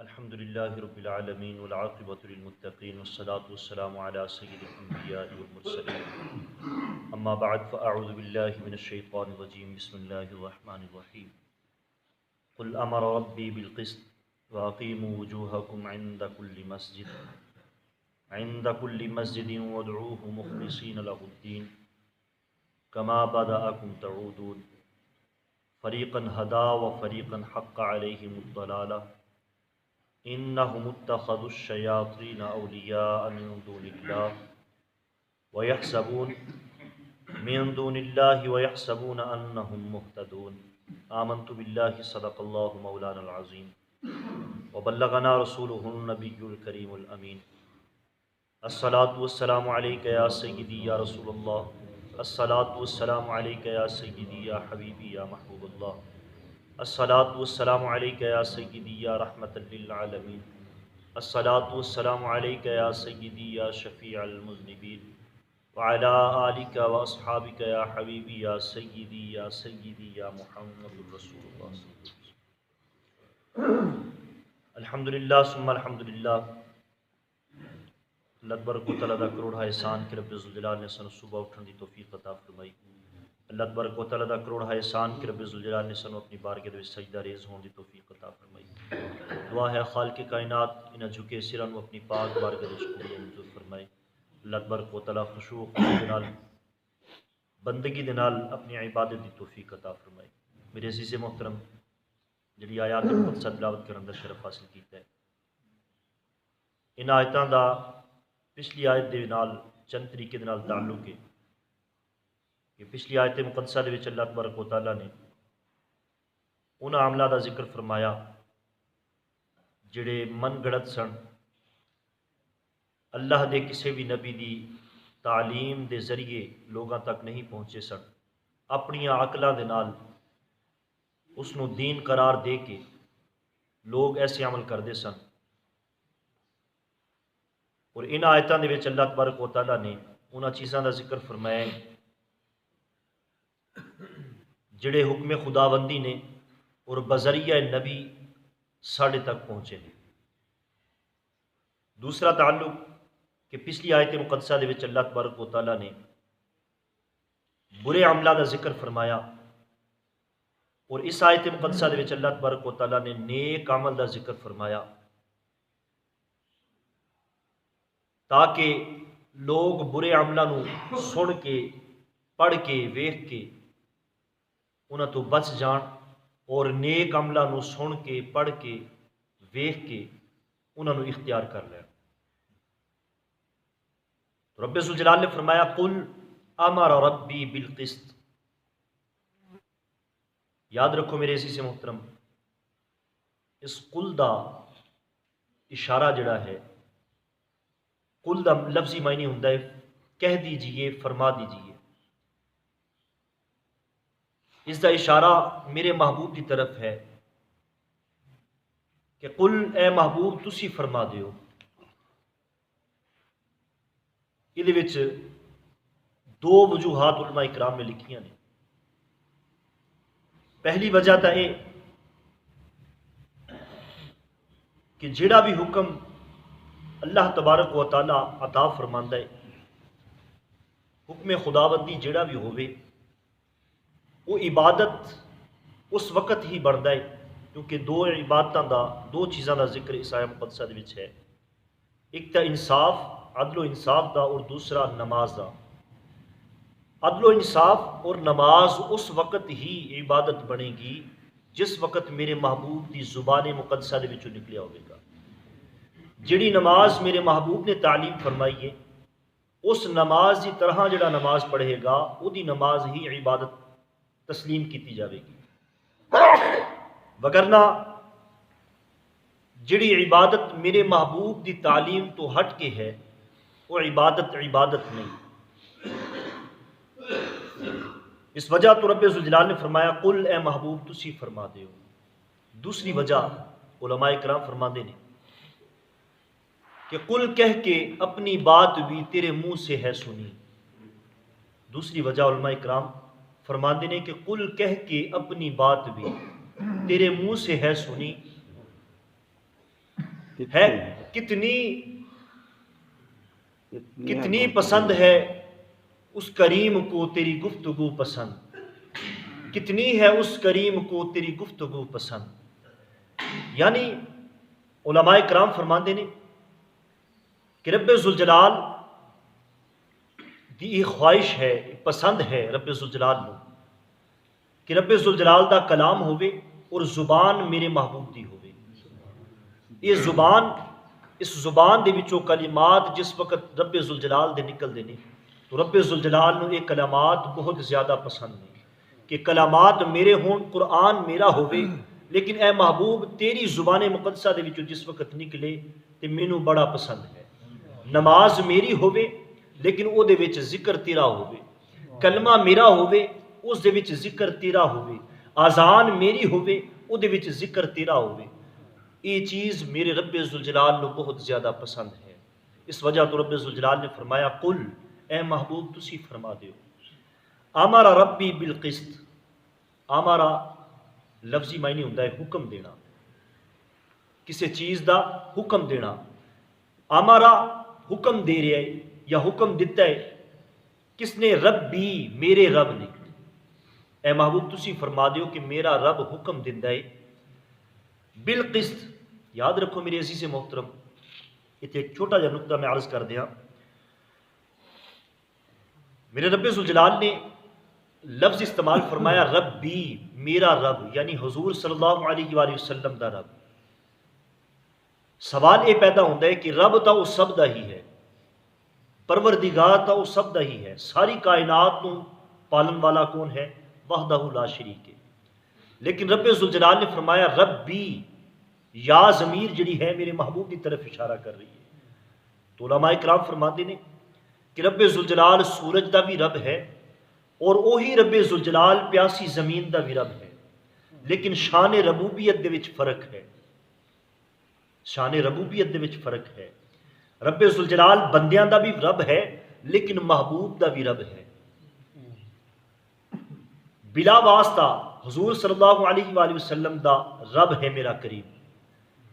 الحمد لله رب العالمين والعاقبة للمتقين والصلاة والسلام على سيد الأنبياء والمرسلين أما بعد فأعوذ بالله من الشيطان الرجيم بسم الله الرحمن الرحيم قل أمر ربي بالقسط وأقيموا وجوهكم عند كل مسجد وادعوه مخلصين له الدين كما بدأكم تعودون فريقا هدى وفريقا حق عليهم الضلالة إنهم اتخذوا الشياطين أولياء من دون الله ويحسبون أنهم مهتدون آمنت بالله صدق الله مولانا العظيم وبلغنا رسوله النبي الكريم الأمين الصلاة والسلام عليك يا سيدي يا رسول الله الصلاة والسلام عليك يا سيدي يا حبيبي يا محبوب الله الصلاة والسلام عليك يا سيدي يا رحمة للعالمين الصلاة والسلام عليك يا سيدي يا شفيع المذنبين وعلى آلك وأصحابك يا حبيبي يا سيدي يا محمد رسول الله صلی اللہ علیہ وسلم۔ الحمدللہ ثم الحمدللہ، اللہ تبارک و تعالیٰ دا کروڑا احسان کہ رب ذوالجلال نے سانو صبح اٹھن دی توفیق عطا فرمائی۔ اللہ تبارک و تعالیٰ دا کروڑا احسان کہ رب ذوالجلال نے سانو اپنی بارگاہ دے وچ سجدہ ریز ہون دی توفیق عطا فرمائی۔ دعا ہے خالق کائنات انہاں جھکے سراں نو اپنی پاک بارگاہ وچ قبول منظور فرمائے۔ اللہ تبارک و تعالیٰ خشوع و خضوع دے نال بندگی دے نال اپنی عبادت دی توفیق عطا فرمائے۔ میرے عزیز محترم، جڑی آیات مقدسہ تلاوت کرن دا شرف حاصل کیتا ہے، ان آیتاں دا پچھلی آیت دے نال چند طریقے دے نال تعلق ہے کہ پچھلی آیت مقدسہ دے وچ اللہ تبارک و تعالیٰ نے ان عاملہ دا ذکر فرمایا جڑے من گڑت سن، اللہ دے کسی بھی نبی دی تعلیم دے ذریعے لوگاں تک نہیں پہنچے سن، اپنی عقلاں دے نال اس نو دین قرار دے کے لوگ ایسے عمل کردے سن۔ اور ان آیتاں دے وچ اللہ تبارک و تعالیٰ نے انہاں چیزاں دا ذکر فرمایا ہے جڑے حکم خداوندی نے اور بذریعہ نبی ساڑھے تک پہنچے ہیں۔ دوسرا تعلق کہ پچھلی آیت مقدسہ دے وچ اللہ تبارک و تعالیٰ نے برے عملہ دا ذکر فرمایا، اور اس آیت مقدسہ دے وچ اللہ تبارک و تعالیٰ نے نیک عمل دا ذکر فرمایا تاکہ لوگ برے عملہ نو سن کے پڑھ کے ویکھ کے انہاں تو بچ جان، اور نیک عملہ نو سن کے پڑھ کے ویکھ کے انہاں نو اختیار کر لیں۔ رب ذوالجلال نے فرمایا قل امر ربی بالقسط۔ یاد رکھو میرے عزیز محترم، اس قل دا اشارہ جڑا ہے، قل دا لفظی معنی ہوندا ہے کہہ دیجئے، فرما دیجئے۔ اس دا اشارہ میرے محبوب کی طرف ہے کہ قل اے محبوب تسی فرما دیو۔ یہ وچ دو وجوہات علماء اکرام نے لکھیاں نے۔ پہلی وجہ تو یہ کہ جڑا بھی حکم اللہ تبارک و تعالی عطا فرماندا ہے، حکم خداوندی جڑا بھی ہوئے، وہ عبادت اس وقت ہی بڑھتا ہے کیونکہ دو عبادتاں دا، دو چیزاں دا ذکر اس آیت مقدسہ دے وچ ہے، ایک تا انصاف، عدل و انصاف دا، اور دوسرا نماز دا۔ عدل و انصاف اور نماز اس وقت ہی عبادت بنے گی جس وقت میرے محبوب دی زبان مقدسہ دے وچوں نکلیا ہوئے گا۔ جڑی نماز میرے محبوب نے تعلیم فرمائی ہے، اس نماز دی طرح جڑا نماز پڑھے گا وہ دی نماز ہی عبادت تسلیم کیتی جاوے گی، وگرنہ جڑی عبادت میرے محبوب دی تعلیم تو ہٹ کے ہے وہ عبادت نہیں۔ اس وجہ تو رب ذوالجلال نے فرمایا قل اے محبوب تسی فرما دیو۔ دوسری وجہ علماء کرام فرماندے نے کہ قل کہہ کے اپنی بات بھی تیرے منہ سے ہے سنی۔ دوسری وجہ علماء کرام فرماندے نے کہ قل کہہ کے اپنی بات بھی تیرے منہ سے ہے سنی، ہے کتنی پسند ہے اس کریم کو تیری گفتگو پسند، کتنی ہے اس کریم کو تیری گفتگو پسند۔ یعنی علماء کرام فرماندے نے کہ رب ذوالجلال دی ایک خواہش ہے، ایک پسند ہے رب ذوالجلال نو کہ رب ذوالجلال دا کلام ہوئے اور زبان میرے محبوب دی ہوئے۔ یہ زبان، اس زبان دے وچوں کلمات جس وقت رب ذوالجلال دے نکل دے نے تو رب ذوالجلال نو یہ کلمات بہت زیادہ پسند نے کہ کلمات میرے ہون، قرآن میرا ہوئے، لیکن اے محبوب تیری زبان مقدسہ دے وچوں جس وقت نکلے تے مینوں بڑا پسند ہے۔ نماز میری ہوئے لیکن او دے وچ ذکر تیرا ہوئے، کلمہ میرا ہوئے اس دے وچ ذکر تیرا ہوئے، آذان میری ہوئے او دے وچ ذکر تیرا ہوئے۔ یہ چیز میرے رب ذوالجلال نو بہت زیادہ پسند ہے۔ اس وجہ تو رب ذوالجلال نے فرمایا قل، اے محبوب تسی فرما دیو، امر ربی بالقسط۔ امارا لفظی معنی ہوندا ہے حکم دینا، کسی چیز دا حکم دینا۔ امارا حکم دے رہا ہے یا حکم دیتا ہے کس نے؟ ربی، میرے رب نے۔ اے محبوب تسی فرما دیو کہ میرا رب حکم دیندا ہے بالقسط۔ یاد رکھو میرے عزیز محترم، اتنے ایک چھوٹا جا نقطہ میں عرض کر دیا۔ میرے رب ذوالجلال نے لفظ استعمال فرمایا ربی، میرا رب، یعنی حضور صلی اللہ علیہ وآلہ وسلم دا رب۔ سوال یہ پیدا ہوتا ہے کہ رب تا وہ سب دا ہی ہے، پروردگار تا وہ سب دا ہی ہے، ساری کائنات تو پالن والا کون ہے؟ وحدہ لا شریک ہے۔ لیکن رب ذوالجلال نے فرمایا ربی، یا ضمیر جڑی ہے میرے محبوب کی طرف اشارہ کر رہی ہے۔ تو علماء کرام فرماتے ہیں کہ رب ذوالجلال سورج دا بھی رب ہے اور وہی رب ذوالجلال پیاسی زمین دا بھی رب ہے، لیکن شان ربوبیت دے وچ فرق ہے، شان ربوبیت دے وچ فرق ہے۔ رب ذوالجلال بندیاں دا بھی رب ہے لیکن محبوب دا بھی رب ہے۔ بلا واسطہ حضور صلی اللہ علیہ وآلہ وسلم دا رب ہے میرا کریم،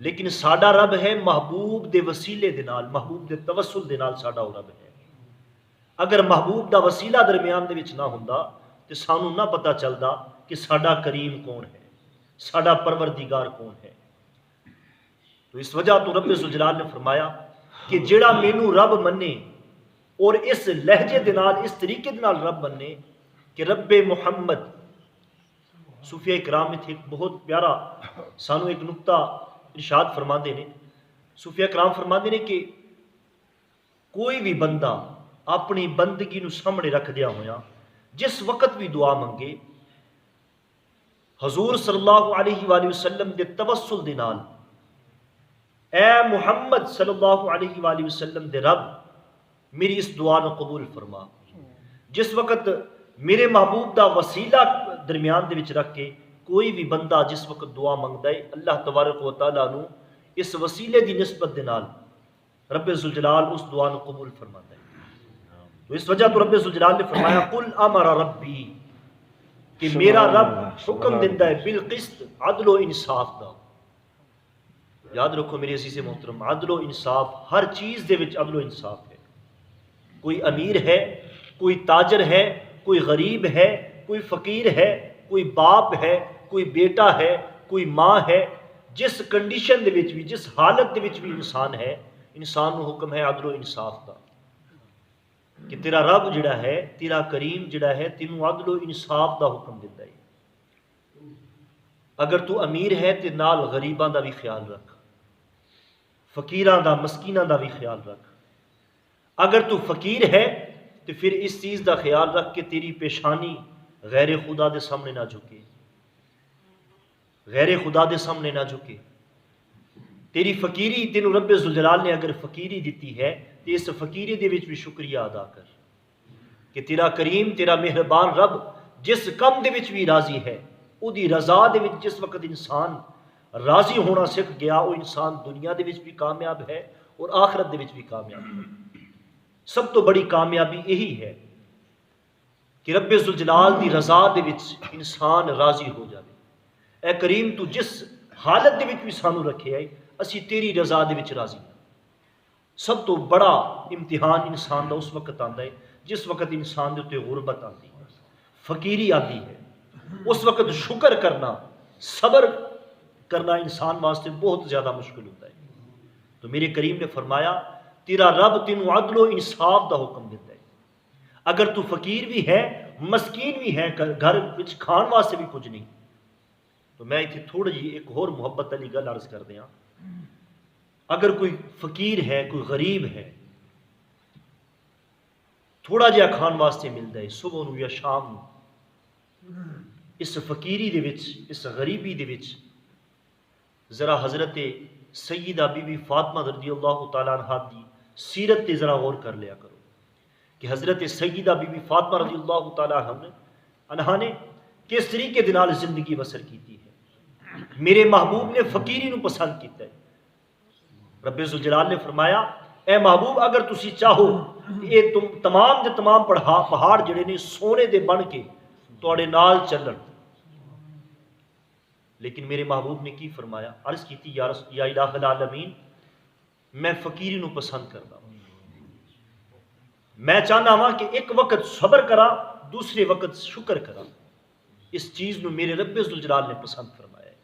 لیکن ساڈا رب ہے محبوب دے وسیلے دے نال، محبوب دے توسل دے نال ساڈا وہ رب ہے۔ اگر محبوب دا وسیلہ درمیان دے وچ نہ ہوندا تے سانوں نہ پتہ چلدا کہ ساڈا کریم کون ہے، ساڈا پروردگار کون ہے۔ تو اس وجہ تو رب ذوالجلال نے فرمایا کہ جڑا مینوں رب منے اور اس لہجے دے نال، اس طریقے دے نال رب منے کہ رب محمد۔ صوفیہ کرام میں ایک بہت پیارا سانوں ایک نقطہ ارشاد فرماندے نے، صوفیہ کرام فرماندے نے کہ کوئی بھی بندہ اپنی بندگی نو سامنے رکھ دیا ہویا جس وقت بھی دعا منگے حضور صلی اللہ علیہ وآلہ وسلم دے توسل دے نال، اے محمد صلی اللہ علیہ وآلہ وسلم دے رب میری اس دعا نو قبول فرما۔ جس وقت میرے محبوب دا وسیلہ درمیان دے وچ رکھ کے کوئی بھی بندہ جس وقت دعا منگدا ہے اللہ تبارک و تعالیٰ نو اس وسیلے دی نسبت دے نال رب ذوالجلال اس دعا نو قبول فرماتا ہے۔ تو اس وجہ تو رب ذوالجلال نے فرمایا قل امر ربی، کہ میرا رب حکم دیندا ہے بالقسط، عدل و انصاف دا۔ یاد رکھو میرے عزیز محترم، عدل و انصاف، ہر چیز دے وچ عدل و انصاف ہے۔ کوئی امیر ہے، کوئی تاجر ہے، کوئی غریب ہے، کوئی فقیر ہے، کوئی باپ ہے، کوئی بیٹا ہے، کوئی ماں ہے، جس کنڈیشن دے وچ بھی، جس حالت دے وچ بھی انسان ہے، انسان نو حکم ہے عدل و انصاف دا، کہ تیرا رب جڑا ہے، تیرا کریم جڑا ہے، تینوں عدل و انصاف دا حکم دیتا ہے۔ اگر تو امیر ہے تے نال غریباں دا بھی خیال رکھ، فقیراں دا، مسکیناں دا بھی خیال رکھ۔ اگر تو فقیر ہے تو پھر اس چیز دا خیال رکھ کہ تیری پیشانی غیر خدا دے سامنے نہ جھکے، غیر خدا دے سامنے نہ جھکے۔ تیری فقیری، تینوں رب ذوالجلال نے اگر فقیری دیتی ہے تو اس فقیری دے وچ بھی شکریہ ادا کر کہ تیرا کریم، تیرا مہربان رب جس کم دے وچ بھی راضی ہے، او دی رضا دے وچ جس وقت انسان راضی ہونا سکھ گیا، وہ انسان دنیا دے وچ بھی کامیاب ہے اور آخرت دے وچ بھی کامیاب ہے۔ سب تو بڑی کامیابی یہی ہے کہ رب ذوالجلال دی رضا دے وچ انسان راضی ہو جائے۔ اے کریم تو جس حالت دے وچ بھی سانو رکھے ہے اسی تیری رضا دے وچ راضی ہاں۔ سب تو بڑا امتحان انسان دا اس وقت آتا ہے جس وقت انسان دے تے غربت آتی ہے، فقیری آتی ہے، اس وقت شکر کرنا، صبر کرنا انسان واسطے بہت زیادہ مشکل ہوتا ہے۔ تو میرے کریم نے فرمایا تیرا رب تینوں عدل و انصاف دا حکم دیتا ہے، اگر تو فقیر بھی ہے مسکین بھی ہے گھر وچ کھان واسطے بھی کچھ نہیں، تو میں اتنے تھوڑی جی ایک اور محبت والی گل عرض کر دیا، اگر کوئی فقیر ہے کوئی غریب ہے تھوڑا جہا کھان واسطے ملتا ہے صبح نو یا شام نو، اس فقیری دے وچ اس غریبی دے وچ ذرا حضرت سیدہ بی بی فاطمہ رضی اللہ تعالیٰ عنہ دی سیرت تے ذرا غور کر لیا کرو کہ حضرت سیدہ بی بی فاطمہ رضی اللہ تعالیٰ عنہ نے کس طریقے دے نال زندگی بسر کیتی ہے۔ میرے محبوب نے فقیری نو پسند کیتا ہے۔ رب ذوالجلال نے فرمایا اے محبوب اگر تسی چاہو یہ تمام دے تمام پہاڑ جڑے نے سونے دے بن کے تواڈے نال چلن، لیکن میرے محبوب نے کی فرمایا، عرض کیتی یا الہ العالمین میں فقیری نو پسند کرتا ہوں، میں چاہنا ہاں کہ ایک وقت صبر کرا دوسرے وقت شکر کرا، اس چیز نو میرے رب ذوالجلال نے پسند فرمایا ہے۔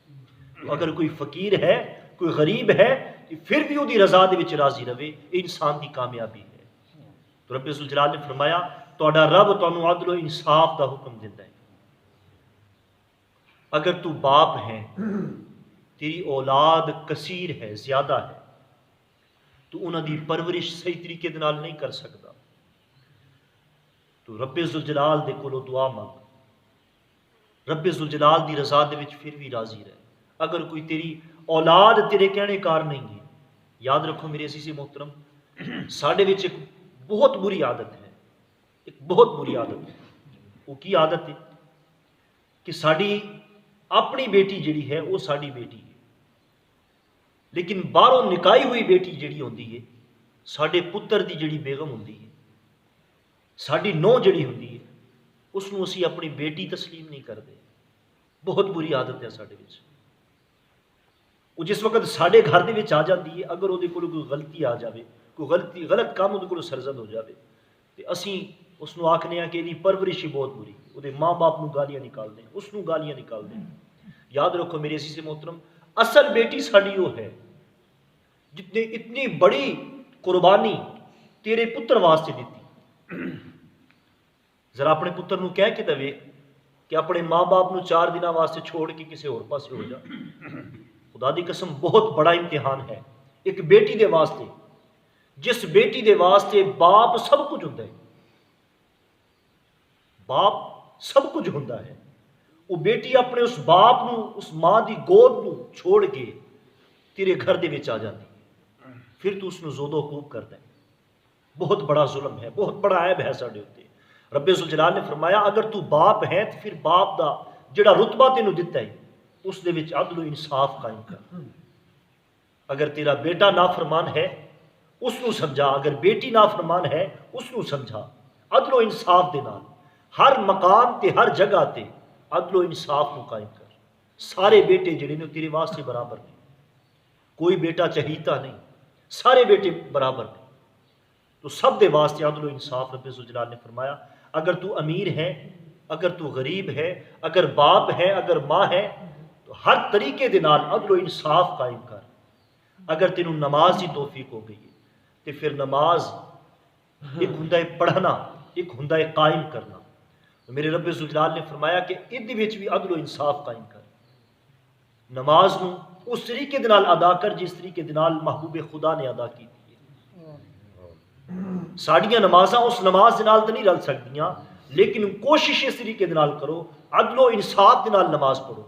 تو اگر کوئی فقیر ہے کوئی غریب ہے پھر بھی وہی رضا دے وچ راضی رہے، یہ انسان کی کامیابی ہے۔ تو رب ذوالجلال نے فرمایا تہاڈا رب تانوں عدل و انصاف دا حکم دیندا ہے، اگر تو باپ ہے تیری اولاد کثیر ہے زیادہ ہے تو انہاں دی پرورش صحیح طریقے دے نال نہیں کر سکتا، تو رب ذوالجلال دے کولوں دعا مانگ، رب ذوالجلال دی رضا دے وچ پھر بھی راضی رہے۔ اگر کوئی تیری اولاد تیرے کہنے کار نہیں ہے، یاد رکھو میرے عزیز محترم ساڈے وچ ایک بہت بری عادت ہے، ایک بہت بری عادت ہے، وہ کی عادت ہے کہ ساڈی اپنی بیٹی جڑی ہے وہ ساڈی بیٹی ہے، لیکن باہروں نکائی ہوئی بیٹی جڑی ہوندی ہے ساڈے پتر دی جڑی بیگم ہوندی ہے ساڈی نو جڑی ہوندی ہے اس نو اسی اپنی بیٹی تسلیم نہیں کرتے۔ بہت بری عادت ہے ساڈے وچ، وہ جس وقت ساڈے گھر دے وچ آ جاتی ہے اگر وہ کوئی غلطی آ جاوے کوئی غلط کام وہ سرزد ہو جاوے تو اسی اس نو آکھنے ہیں کہ یہ پرورش ہی بہت بری، وہ ماں باپ نو گالیاں نکال دیں، اس نو گالیاں نکال دیں۔ یاد رکھو میرے عزیز محترم اصل بیٹی ساڈی وہ ہے جتنے اتنی بڑی قربانی تیرے پتر واسطے دیتی، ذرا اپنے پتر نو کہہ کے دے کہ اپنے ماں باپ نو 4 دنوں واسطے چھوڑ کے کسی اور پاسے ہو جا، خدا دی قسم بہت بڑا امتحان ہے ایک بیٹی دے واسطے، جس بیٹی دے واسطے باپ سب کچھ ہوتا ہے، باپ سب کچھ ہوتا ہے، وہ بیٹی اپنے اس باپ نو اس ماں دی گود نو چھوڑ کے تیرے گھر دے وچ آ جاتی ہے، پھر تو اس نو زود و خوب کرتا ہے، بہت بڑا ظلم ہے، بہت بڑا عیب ہے ساڈے اوتے۔ رب ذوالجلال نے فرمایا اگر تو باپ ہے تو پھر باپ دا جڑا رتبہ تینوں دتا ہے اس دے وچ عدل و انصاف قائم کر، اگر تیرا بیٹا نافرمان ہے اس نو سمجھا، اگر بیٹی نافرمان ہے اس نو سمجھا، عدل و انصاف دے نال ہر مقام تے ہر جگہ تے عدل و انصاف کو قائم کر۔ سارے بیٹے جڑے نے تیرے واسطے برابر نے، کوئی بیٹا چہیتا نہیں، سارے بیٹے برابر نے، تو سب دے واسطے عدل و انصاف رب ذوالجلال نے فرمایا اگر تو امیر ہے اگر تو غریب ہے اگر باپ ہے اگر ماں ہے تو ہر طریقے دے نال عدل و انصاف قائم کر۔ اگر تینوں نماز کی توفیق ہو گئی ہے تو پھر نماز ایک ہوندا ہے پڑھنا ایک ہوندا ہے قائم کرنا، تو میرے رب ذوالجلال نے فرمایا کہ ادھ وچ بھی عدل و انصاف قائم کر، نماز نو اس طریقے دے نال ادا کر جس طریقے دے نال محبوب خدا نے ادا کی۔ ساڑیاں نمازاں اس نماز دے نال تو نہیں رل سکدیاں، لیکن کوشش اس طریقے دے نال کرو عدل و انصاف دے نال نماز پڑھو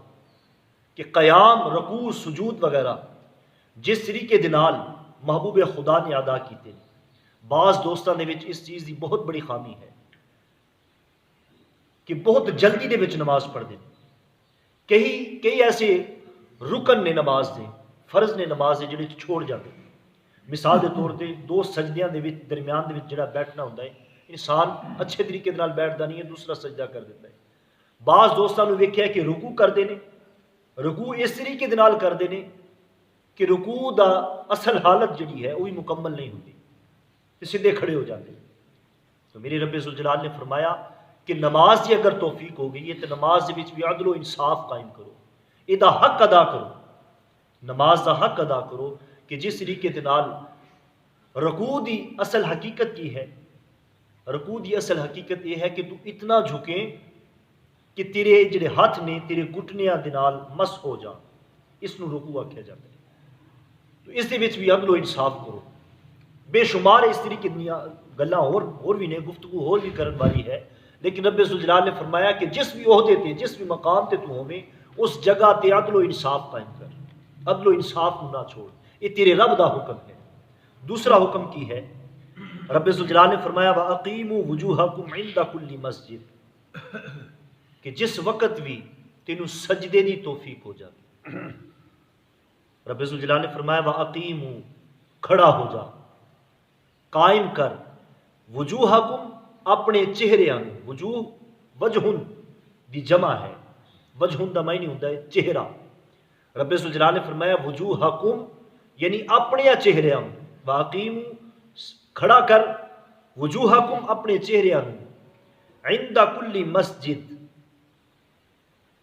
کہ قیام رکوع سجود وغیرہ جس طریقے دے نال محبوب خدا نے ادا کیتے ہیں۔ بعض دوستاں دے وچ اس چیز دی بہت بڑی خامی ہے کہ بہت جلدی دے وچ نماز پڑھتے ہیں، کئی ایسے رکن نے نماز دے فرض نے نماز دے جڑے چھوڑ جاتے ہیں۔ مثال کے طور پہ 2 سجدیاں دے وچ درمیان دے وچ جڑا بیٹھنا ہوتا ہے انسان اچھے طریقے نال بیٹھدا نہیں ہے، دوسرا سجدہ کر دیتا ہے۔ بعض دوستاں نو ویکھیا کہ رکوع کردے نے رکوع اس طریقے دے نال کردے نے کہ رکوع دا اصل حالت جڑی ہے وہ بھی مکمل نہیں ہوتی، تے سیدھے کھڑے ہو جاتے ہیں۔ تو میرے رب ذوالجلال نے فرمایا کہ نماز دی اگر توفیق ہو گئی ہے تو نماز دے وچ بھی عدل و انصاف قائم کرو، یہ حق ادا کرو، نماز دا حق ادا کرو کہ جس طریقے دے نال رکوع دی اصل حقیقت کی ہے، رکوع دی اصل حقیقت یہ ہے کہ تو اتنا جھکیں کہ تیرے جڑے ہاتھ نے تیرے گھٹنیاں دے نال مس ہو جا، اس نو رکوع آکھیا جاتا ہے۔ تو اس دے وچ بھی عدل و انصاف کرو۔ بے شمار اس طریقے دیا گلاں اور بھی نے، گفتگو اور بھی کرن والی ہے، لیکن رب ذوالجلال نے فرمایا کہ جس بھی عہدے تے جس بھی مقام تے تو ہوویں اس جگہ تے عدل و انصاف قائم کر، عدل و انصاف کو نہ چھوڑ، یہ تیرے رب دا حکم ہے۔ دوسرا حکم کی ہے، رب ذوالجلال نے فرمایا وَأَقِیمُوا وُجُوهَکُمْ عِنْدَ كُلِّ مَسْجِد، کہ جس وقت بھی تینوں سجدے دی توفیق ہو جائے، رب ذوالجلال نے فرمایا وَأَقِیمُوا، کھڑا ہو جا، قائم کر، وجوہکم، اپنے چہریاں، وجوہ وجہن دی جمع ہے، وجہن دا معنی ہوتا ہے چہرہ۔ رب ذوالجلال نے فرمایا وجوہکم یعنی اپنے چہریاں، وَأَقِیمُوا، کھڑا کر، وجوہکم، اپنے چہریاں، عند کل مسجد،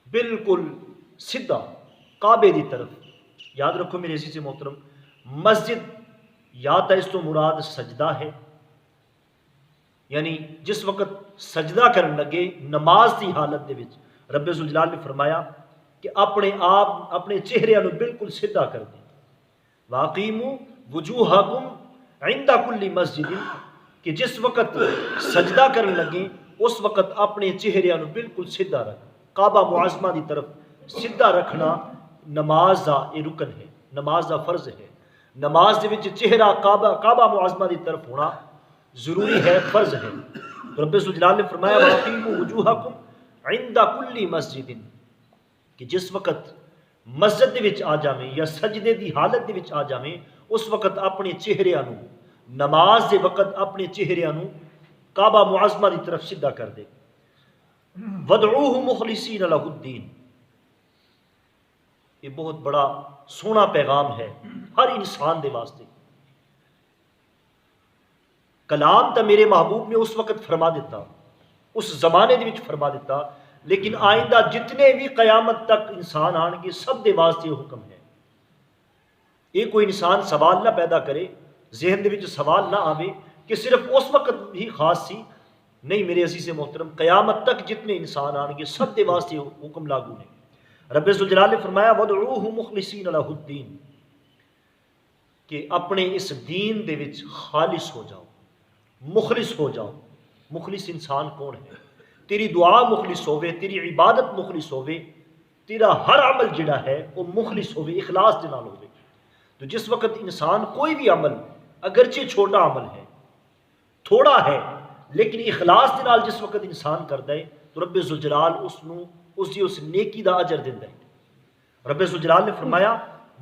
بالکل سیدھا کعبے دی طرف۔ یاد رکھو میرے عزیز محترم، مسجد یا تو اس تو مراد سجدہ ہے، یعنی جس وقت سجدہ کرن لگے نماز دی حالت دے وچ رب ذوالجلال نے فرمایا کہ اپنے آپ اپنے چہرے نو بالکل سیدھا کر دیں۔ واقیموا وجوہکم عند کل مسجد، کہ جس وقت سجدہ کرن لگے اس وقت اپنے چہرے نو بالکل سیدھا رکھ، کعبہ معظمہ دی طرف سیدھا رکھنا نماز دا یہ رکن ہے، نماز دا فرض ہے۔ نماز دے وچ چہرہ کعبہ معظمہ دی طرف ہونا ضروری ہے، فرض ہے۔ رب ذوالجلال نے فرمایا وَأَقِیمُوا وُجُوهَکُمْ عِنْدَ كُلِّ مَسْجِدٍ، کہ جس وقت مسجد دے وچ آ جاویں یا سجدے دی حالت دے وچ آ جاویں اس وقت اپنے چہریاں نو، نماز دے وقت اپنے چہریاں نو کعبہ معظمہ دی طرف سیدھا کر دے۔ وَادْعُوهُ مُخْلِصِينَ لَهُ الدِّينَ، یہ بہت بڑا سونا پیغام ہے ہر انسان دے واسطے۔ کلام تا میرے محبوب نے اس وقت فرما دیتا، اس زمانے دے وچ فرما دیتا، لیکن آئندہ جتنے بھی قیامت تک انسان آن گے سب دے واسطے یہ حکم ہے۔ یہ کوئی انسان سوال نہ پیدا کرے، ذہن دے وچ سوال نہ آوے کہ صرف اس وقت ہی خاص سی، نہیں میرے عزیز محترم، قیامت تک جتنے انسان آن گے سب دے واسطے یہ حکم لاگو ہے۔ رب ذوالجلال نے فرمایا وَادْعُوهُ مُخْلِصِينَ لَهُ الدِّينَ، کہ اپنے اس دین دے وچ خالص ہو جاؤ، مخلص ہو جاؤ۔ مخلص انسان کون ہے؟ تیری دعا مخلص ہوئے، تیری عبادت مخلص ہوئے، تیرا ہر عمل جڑا ہے وہ مخلص ہوئے، اخلاص دے نال ہوئے۔ تو جس وقت انسان کوئی بھی عمل اگرچہ چھوٹا عمل ہے، تھوڑا ہے، لیکن اخلاص دے نال جس وقت انسان کرتا ہے تو رب ذوالجلال اس نیکی دا اجر دیندا ہے۔ رب ذوالجلال نے فرمایا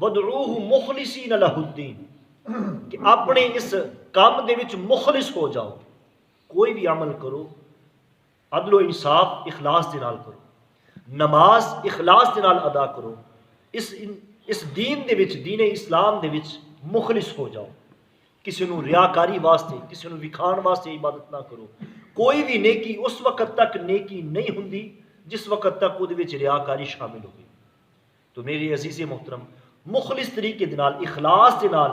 وَادْعُوهُ مُخْلِصِينَ لَهُ الدِّينَ، کہ اپنے اس کام دے وچ مخلص ہو جاؤ، کوئی بھی عمل کرو عدل و انصاف اخلاص دے نال کرو، نماز اخلاص دے نال ادا کرو، اس دین دے وچ، دین اسلام دے وچ مخلص ہو جاؤ، کسی نو ریاکاری واسطے، کسی نو وکھان واسطے عبادت نہ کرو۔ کوئی بھی نیکی اس وقت تک نیکی نہیں ہوندی جس وقت تک وہ دے وچ ریاکاری شامل ہوگی۔ تو میری عزیز محترم، مخلص طریقے دے نال، اخلاص دے نال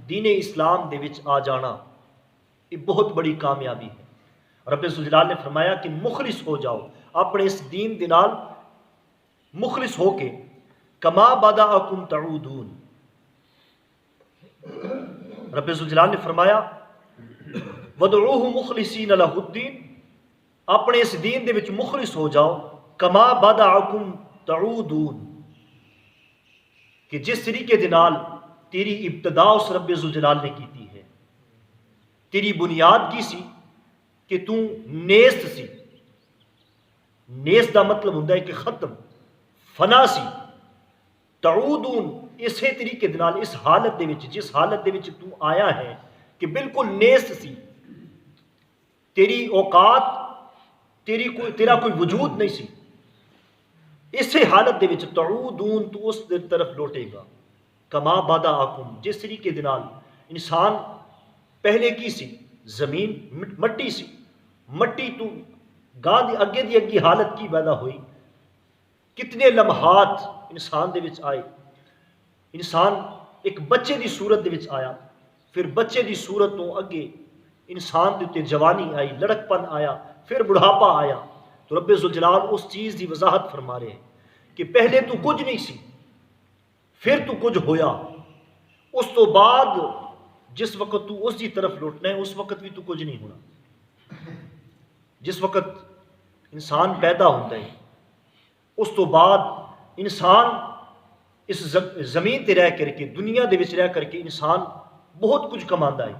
دین اسلام دے وچ آ جانا یہ بہت بڑی کامیابی ہے۔ رب ذوالجلال نے فرمایا کہ مخلص ہو جاؤ، اپنے اس دین دے نال مخلص ہو کے کما بدأکم تعودون۔ رب ذوالجلال نے فرمایا وَادْعُوهُ مُخْلِصِينَ لَهُ الدِّينَ، اپنے اس دین دے وچ مخلص ہو جاؤ، کما بدأکم تعودون، کہ جس طریقے دے نال تیری ابتدا اس رب ذوالجلال نے کیتی ہے، تیری بنیاد کی سی کہ تو نیست سی۔ نیست دا مطلب ہوتا ہے کہ ختم، فنا سی۔ تعودون، اسی طریقے دے نال اس حالت دے وچ، جس حالت دے وچ تو آیا ہے کہ بالکل نیست سی، تیری اوقات، تیرا کوئی وجود نہیں سی، اسی حالت دے وچ تعودون تو اس دے طرف لوٹے گا کما بداکم جس طریقے دے نال انسان پہلے کی سی زمین مٹی سی مٹی تو گاہ دی اگے دی اگی حالت کی پیدا ہوئی کتنے لمحات انسان دے وچ آئے انسان ایک بچے دی صورت دے وچ آیا پھر بچے دی صورت تو اگے انسان دے تے جوانی آئی لڑک پن آیا پھر بڑھاپا آیا تو رب ذوالجلال اس چیز دی وضاحت فرما رہے ہیں کہ پہلے تو کچھ نہیں سی پھر تو کچھ ہویا اس تو بعد جس وقت تو اس دی طرف لوٹنا ہے اس وقت بھی تو کچھ نہیں ہونا جس وقت انسان پیدا ہوتا ہے اس تو بعد انسان اس زمین تے رہ کر کے دنیا دے وچ رہ کر کے انسان بہت کچھ کماندا ہے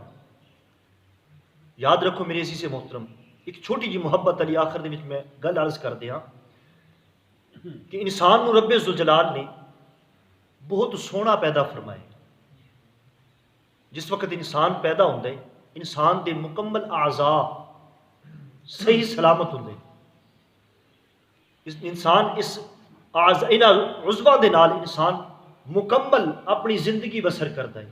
یاد رکھو میرے عزیز محترم ایک چھوٹی جی محبت علی آخر دے وچ میں گل عرض کر دیاں کہ انسان نو رب ذوالجلال نے بہت سونا پیدا فرمائے جس وقت انسان پیدا ہوتا ہے انسان دے مکمل اعضاء صحیح سلامت ہوندے انسان اس عضواں دے نال انسان مکمل اپنی زندگی بسر کرتا ہے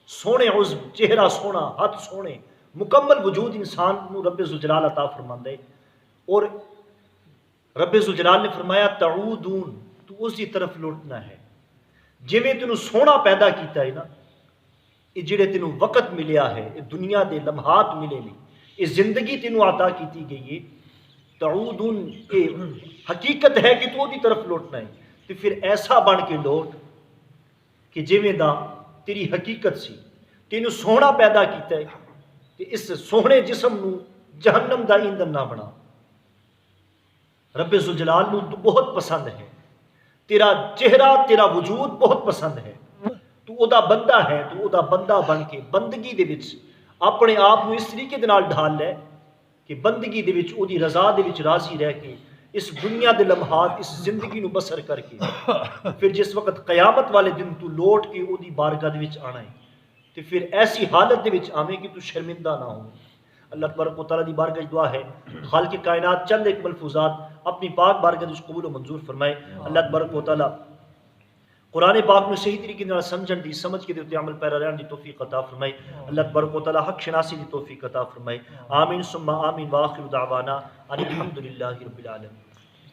سونے عضو چہرہ سونا ہاتھ سونے مکمل وجود انسان نو رب ذوالجلال عطا فرماندا ہے اور رب ذوالجلال نے فرمایا تعودون تو اس کی طرف لوٹنا ہے جویں تینوں سونا پیدا کیتا ہے نا یہ جڑے تینوں وقت ملیا ہے یہ دنیا دے لمحات ملے نے یہ زندگی تینوں عطا کیتی گئی ہے تعودون یہ حقیقت ہے کہ تو دی طرف لوٹنا ہے تو پھر ایسا بن کے لوٹ کہ جویں دا تیری حقیقت سی تینوں سونا پیدا کیتا ہے کہ اس سونے جسم نو جہنم دا ایندھن نہ بنا رب ذوالجلال نو تو بہت پسند ہے تیرا چہرہ تیرا وجود بہت پسند ہے تو او دا بندہ ہے تو او دا بندہ بن کے بندگی دے وچ اپنے آپ نو اس طریقے دے نال ڈھال لے کہ بندگی دے وچ او دی رضا دے وچ راضی رہ کے اس دنیا دے لمحات اس زندگی نو بسر کر کے پھر جس وقت قیامت والے دن تو لوٹ کے او دی بارگاہ دے وچ آنا ہے تو پھر ایسی حالت دے وچ آویں کہ تو شرمندہ نہ ہو اللہ تبارک و تعالیٰ دی بارگاہ دعا ہے خالق کائنات چند ایک ملفوظات اپنی پاک بارگاہ وچ قبول و منظور فرمائے اللہ تبارک و تعالیٰ قرآن پاک میں صحیح طریقے نال سمجھن دی سمجھ کے دے عمل پیرا رہن دی توفیق عطا فرمائے اللہ تبارک و تعالیٰ حق شناسی دی توفیق عطا فرمائے آمین ثم آمین وآخر دعوانا ان الحمد للہ رب العالمین